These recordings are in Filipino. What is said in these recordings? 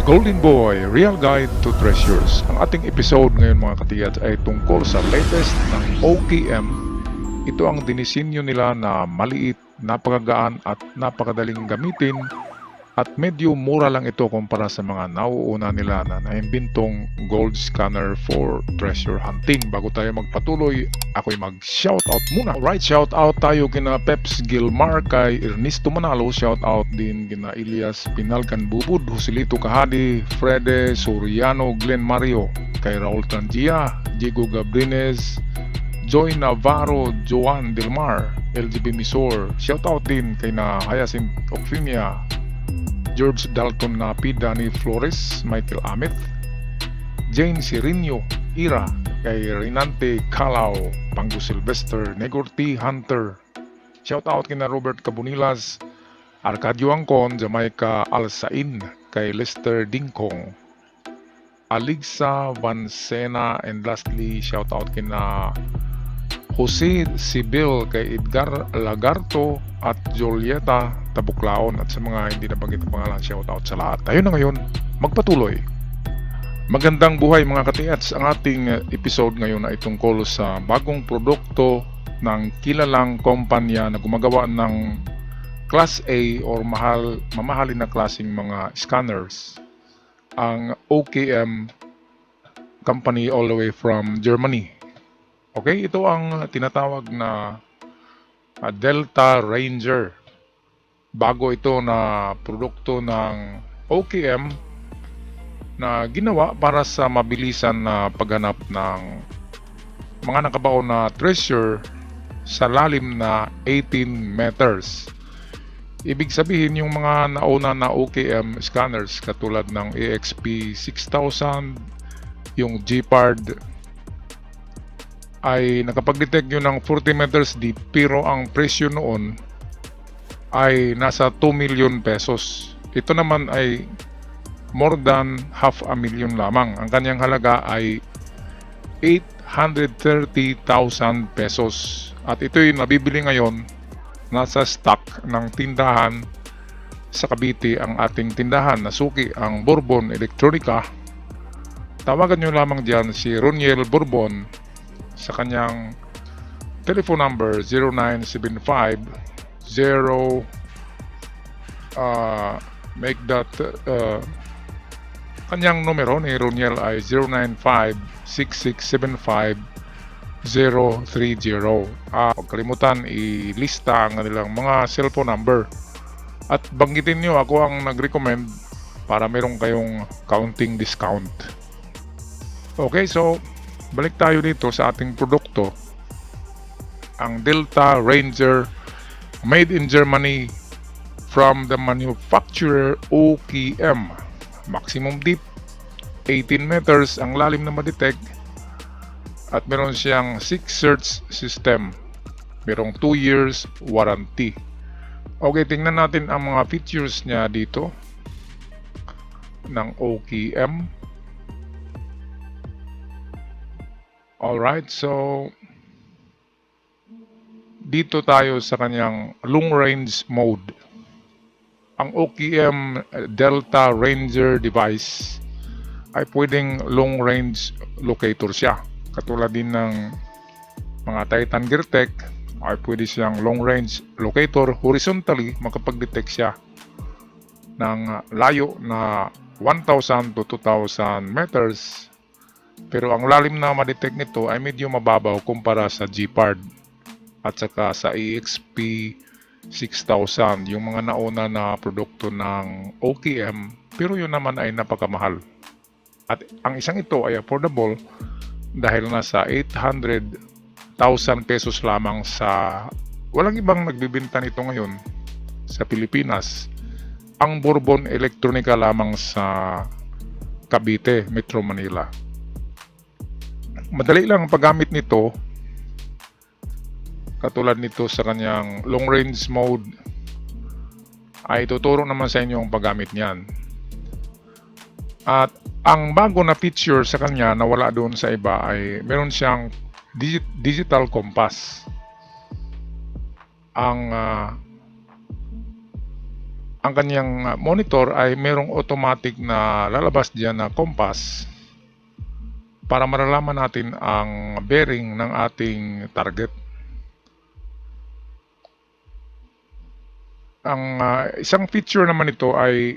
Golden Boy, Real Guide to Treasures. Ang ating episode ngayon mga katiyat ay tungkol sa latest ng OKM. Ito ang dinisenyo nila na maliit, napakagaan at napakadaling gamitin at medyo mura lang ito kumpara sa mga nauuna nila na naimbintong gold scanner for treasure hunting. Bago tayo magpatuloy, ako'y mag-shoutout muna. Alright, shoutout tayo kina Peps Gilmar, kay Ernesto Manalo, shoutout din kina Elias Pinalcan Bubud, Joselito Kahadi, Frede Soriano, Glenn Mario, kay Raul Tangia, Diego Gabrines, Joy Navarro, Joan Delmar, LGB Misor, shoutout din kay na Hyacinth Ocfimia, George Dalton Napi, Danny Flores, Michael Amit, Jane Sirinio, Ira, kay Renante Calao, Pango Sylvester, Negorti Hunter. Shoutout kina Robert Cabunilas, Arcadio Angkon, Jamaica Alsain, kay Lester Dingkong, Aligsa Vansena, and lastly shoutout kina Jose Sibil, kay Edgar Lagarto at Julieta Tabuklaon, at sa mga hindi nabanggit ang pangalan, shoutout sa lahat. Tayo na ngayon magpatuloy. Magandang buhay mga katiats. Ang ating episode ngayon ay tungkol sa bagong produkto ng kilalang kumpanya na gumagawa ng Class A or mamahalin na klaseng mga scanners, ang OKM company all the way from Germany. Okay, ito ang tinatawag na Delta Ranger. Bago ito na produkto ng OKM na ginawa para sa mabilisan na paghanap ng mga nakabaon na treasure sa lalim na 18 meters. Ibig sabihin, yung mga nauna na OKM scanners katulad ng AXP 6000, yung Gepard, ay nakapag-detect yun ng 40 meters deep, pero ang presyo noon ay nasa 2 million pesos. Ito naman ay more than half a million lamang. Ang kanyang halaga ay 830,000 pesos. At ito'y nabibili ngayon, nasa stock ng tindahan sa Cavite, ang ating tindahan na suki, ang Bourbon Electronica. Tawagan nyo lamang dyan si Roniel Bourbon sa kanyang telephone number 0975 make that kanyang numero ni Roniel ay 095-6675-030. Huwag kalimutan ilista ang kanilang mga cellphone number at banggitin nyo ako ang nag-recommend para meron kayong counting discount. Okay, so balik tayo dito sa ating produkto, ang Delta Ranger, made in Germany from the manufacturer OKM. Maximum deep 18 meters ang lalim na ma-detect, at meron siyang 6 search system, merong 2 years warranty. Okay, tingnan natin ang mga features niya dito ng OKM. Alright, so dito tayo sa kanyang long range mode. Ang OKM Delta Ranger device ay pwedeng long range locator siya. Katulad din ng mga Titan Geartech ay pwede siyang long range locator. Horizontally, makapag-detect siya ng layo na 1,000 to 2,000 meters. Pero ang lalim na ma-detect nito ay medyo mababaw kumpara sa Gepard at saka sa AXP 6000, yung mga nauna na produkto ng OKM, pero yun naman ay napakamahal. At ang isang ito ay affordable dahil nasa 800,000 pesos lamang sa walang ibang nagbibenta nito ngayon sa Pilipinas. Ang Bourbon Electronica lamang sa Cavite, Metro Manila. Madali lang ang paggamit nito, katulad nito sa kanyang long range mode ay tuturo naman sa inyo ang paggamit niyan. At ang bago na feature sa kanya na wala doon sa iba ay meron siyang digital compass. Ang ang kanyang monitor ay merong automatic na lalabas diyan na compass para malalaman natin ang bearing ng ating target. Ang isang feature naman ito ay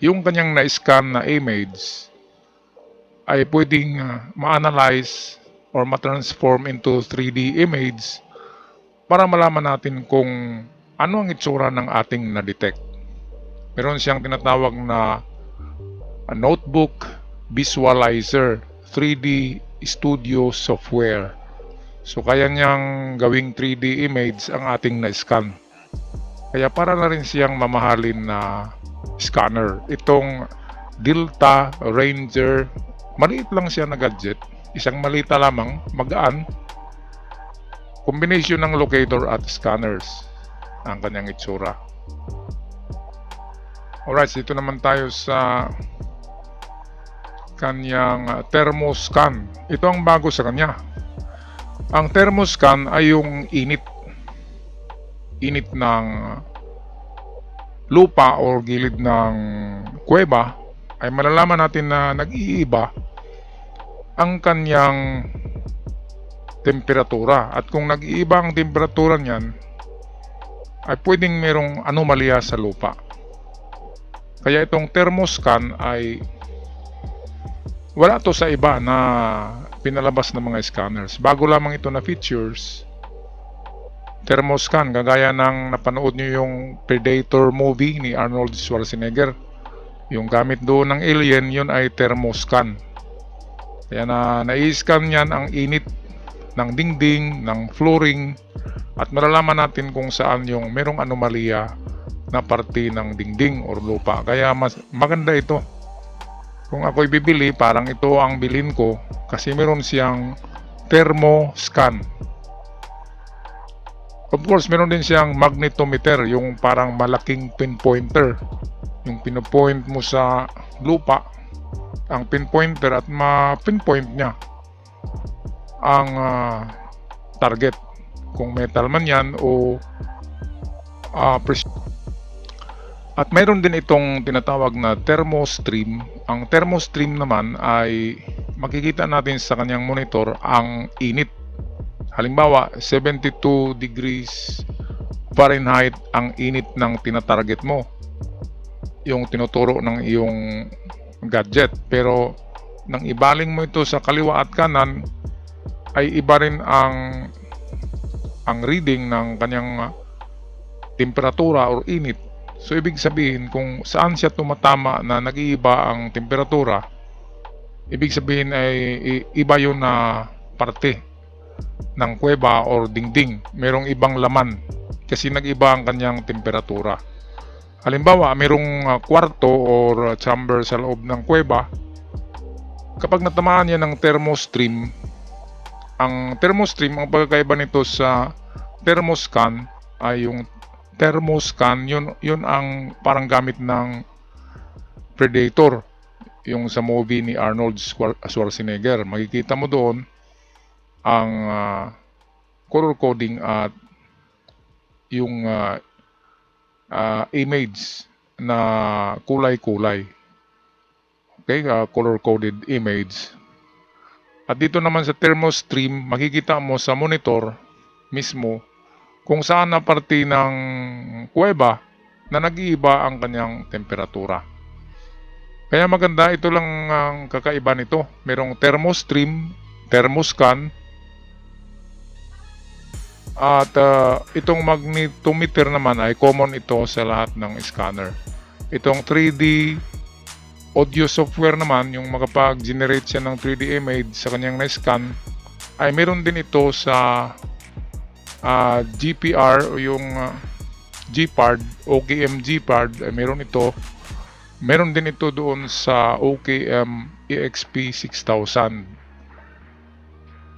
yung kanyang na-scan na image ay pwedeng ma-analyze or ma-transform into 3D image para malaman natin kung ano ang itsura ng ating na-detect. Meron siyang tinatawag na notebook visualizer 3D studio software. So kaya niyang gawing 3D image ang ating na-scan. Kaya para na rin siyang mamahalin na scanner. Itong Delta Ranger, maliit lang siya na gadget. Isang malita lamang, magaan. Combination ng locator at scanners ang kanyang itsura. Alright, dito naman tayo sa kanyang thermoscan. Ito ang bago sa kanya. Ang thermoscan ay yung init ng lupa o gilid ng kuweba, ay malalaman natin na nag-iiba ang kanyang temperatura. At kung nag-iiba ang temperatura niyan, ay pwedeng merong anomalya sa lupa. Kaya itong thermoscan ay wala to sa iba na pinalabas ng mga scanners. Bago lamang ito na features. Thermoscan, gagaya ng napanood nyo yung Predator movie ni Arnold Schwarzenegger. Yung gamit doon ng alien, yun ay thermoscan. Kaya na-i-scan yan ang init ng dingding, ng flooring, at malalaman natin kung saan yung merong anomalya na parte ng dingding or lupa. Kaya maganda ito. Kung ako'y bibili, parang ito ang bilhin ko kasi meron siyang thermoscan. Of course, meron din siyang magnetometer, yung parang malaking pinpointer. Yung pinopoint mo sa lupa, ang pinpointer, at ma-pinpoint niya ang target. Kung metal man yan o at mayroon din itong tinatawag na thermostream. Ang thermostream naman ay makikita natin sa kanyang monitor ang init. Halimbawa, 72 degrees Fahrenheit ang init ng tinatarget mo, yung tinuturo ng iyong gadget. Pero nang ibaling mo ito sa kaliwa at kanan, ay iba rin ang reading ng kanyang temperatura or init. So ibig sabihin, kung saan siya tumatama na nag-iiba ang temperatura, ibig sabihin ay iba yun na parte ng kuweba or dingding. Merong ibang laman kasi nag-iba ang kanyang temperatura. Halimbawa, merong kwarto or chamber sa loob ng kuweba. Kapag natamaan niya ng thermostream, ang pagkakaiba nito sa thermoscan ay yung thermoscan, yun ang parang gamit ng Predator, yung sa movie ni Arnold Schwarzenegger. Makikita mo doon ang color coding at yung image na kulay-kulay. Okay, color coded image. At dito naman sa thermostream, makikita mo sa monitor mismo kung saan na parte ng kuweba na nag-iiba ang kanyang temperatura. Kaya maganda, ito lang ang kakaiba nito. Merong thermostream, thermoscan, at itong magnetometer naman ay common ito sa lahat ng scanner. Itong 3D audio software naman, yung makapag-generate siya ng 3D image sa kanyang na-scan, ay meron din ito sa GPR o yung GPARD, OKM GPARD, ay meron ito. Meron din ito doon sa OKM EXP 6000.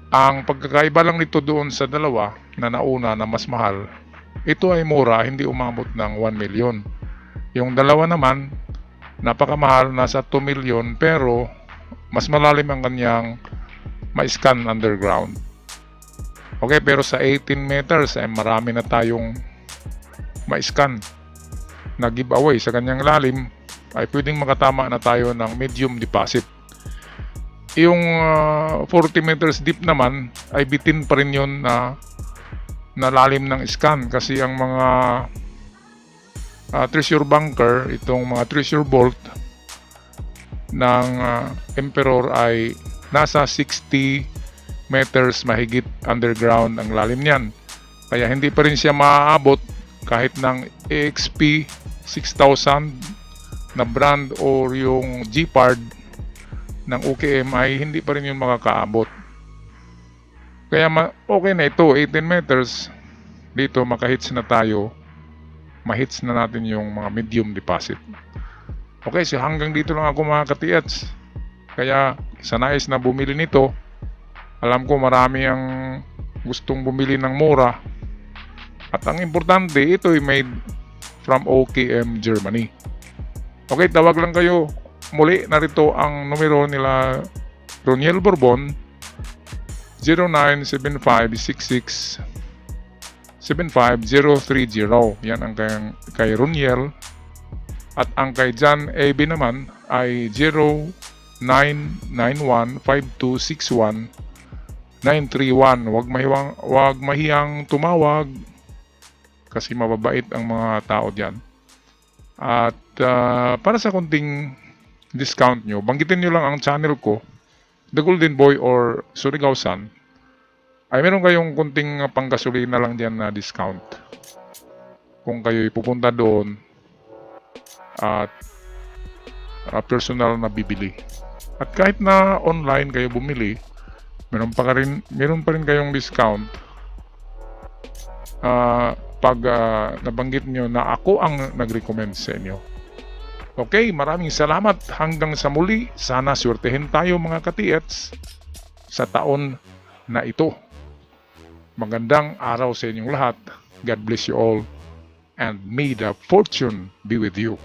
Ang pagkakaiba lang nito doon sa dalawa na nauna na mas mahal, ito ay mura, hindi umabot ng 1 million. Yung dalawa naman, napakamahal, nasa 2 million, pero mas malalim ang kanyang ma-scan underground. Okay, pero sa 18 meters ay marami na tayong ma-scan. na giveaway sa kanyang lalim, ay pwedeng makatama na tayo ng medium deposit. Yung 40 meters deep naman ay bitin pa rin yun na lalim ng scan, kasi ang mga treasure bunker, itong mga treasure vault ng Emperor ay nasa 60 meters mahigit underground ang lalim niyan. Kaya hindi pa rin siya maaabot kahit ng EXP 6000 na brand or yung G-Pard ng OKM, ay hindi pa rin yun makakaabot. Kaya okay na ito, 18 meters. Dito makahits na tayo. Mahits na natin yung mga medium deposit. Okay, so hanggang dito lang ako mga ka-TH. Kaya sa nais na bumili nito, alam ko marami ang gustong bumili ng mura. At ang importante, ito ay made from OKM Germany. Okay, tawag lang kayo. Muli, narito ang numero nila Roniel Bourbon, 097566-75030. Yan ang kay Roniel. At ang kay John AB naman ay 0991-5261-931. Huwag mahiyang tumawag kasi mababait ang mga tao diyan. At para sa konting discount nyo, banggitin nyo lang ang channel ko, The Golden Boy or Surigao Sun, ay meron kayong konting panggasolina lang dyan na discount kung kayo pupunta doon at personal na bibili. At kahit na online kayo bumili, meron pa rin kayong discount pag nabanggit nyo na ako ang nag-recommend sa inyo. Okay, maraming salamat. Hanggang sa muli, sana swertehin tayo mga ka-TH sa taon na ito. Magandang araw sa inyong lahat. God bless you all and may the fortune be with you.